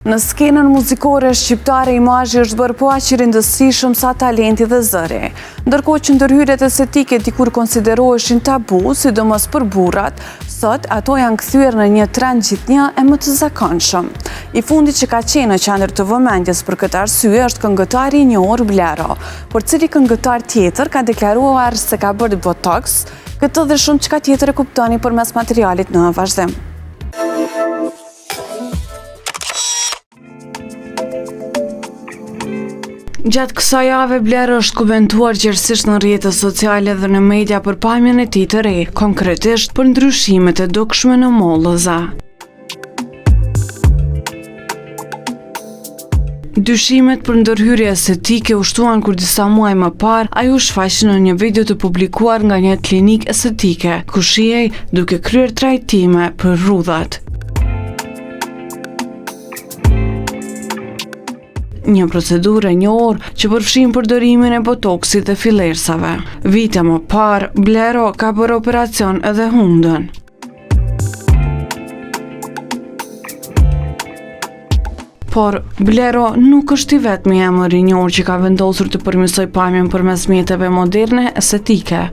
Në skenën muzikore shqiptare, imazhi është bërë po aq i rëndësishëm sa talenti dhe zëri. Ndërkohë që ndërhyrjet estetike dikur konsideroheshin tabu, sidomos për burrat, sot ato janë kthyer në një trend gjithnjë e më të zakonshëm. I fundit që ka qenë në qendër të vëmendjes për këtë arsye është këngëtari i njohur Blero, por cili këngëtar tjetër ka deklaruar se ka bërë botox, këtë dhe shumë çka tjetër e kuptoni përmes materialit në vazhdim. Gjatë kësaj jave, Blero është komentuar gjerësisht në rrjetet sociale dhe në media për pamjen e tij të re, konkretisht për ndryshimet e dukshme në mollëza. Dyshimet për ndërhyrje estetike u shtuan kur disa muaj më parë ai u shfaq në një video të publikuar nga një klinikë estetike, ku shihej duke kryer trajtime për rrudhat. Një procedurë e njohur që përfshin përdorimin e botoksit dhe fillersave. Vite më parë, Blero ka bërë operacion edhe hundën. Por Blero nuk është i vetmi emër i njohur që ka vendosur të përmirësoj pamjen përmes mjeteve moderne estetike.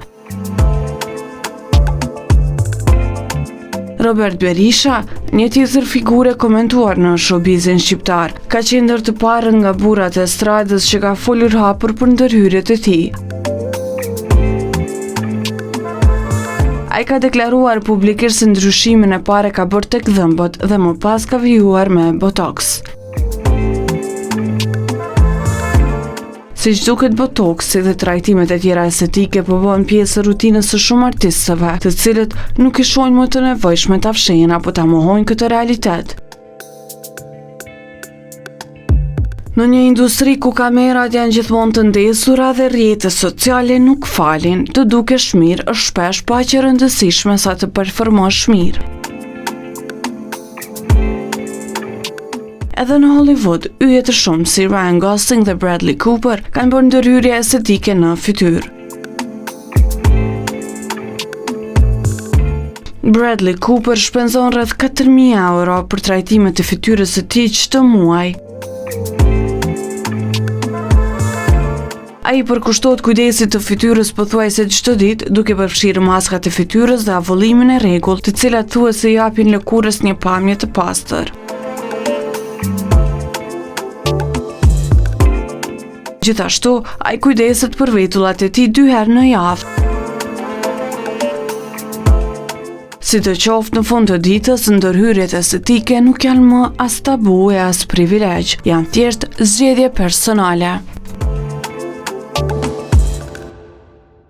Robert Berisha, një tjetër figure komentuar në showbizin shqiptar, ka qenë ndër të parën nga burrat e estradës që ka folur hapur për ndërhyrjet e tij. Ai ka deklaruar publikisht se ndryshimin e parë ka bërë tek dhëmbët dhe më pas ka vijuar me botox. Siç duket, botoksi dhe trajtimet e tjera estetike po bëhen pjesë e rutinës së shumë artistëve, të cilët nuk i shohin më të nevojshme ta fshehin apo ta mohojnë këtë realitet. Në një industri ku kamerat janë gjithmonë të ndesura dhe rrjetet sociale nuk falin, të dukesh mirë është shpesh po aq e rëndësishme sa të performosh mirë. Edhe në Hollywood, yje të shumë si Ryan Gosling dhe Bradley Cooper kanë bërë ndërhyrje estetike në fytyrë. Bradley Cooper shpenzon rreth 4.000 euro për trajtimet e fytyrës së tij çdo muaj. Ai përkushtohet kujdesit të fytyrës pothuajse çdo ditë, duke përfshirë maskat e fytyrës dhe avollimin e rregullt, të cilat thuhet se japin lëkurës një pamje të pastër. Gjithashtu, ai kujdeset për vetullat e tij 2 herë në javë. Sidoqoftë, në fund të ditës, ndërhyrjet estetike nuk janë më as tabu e as privilegj, janë thjesht zgjedhje personale.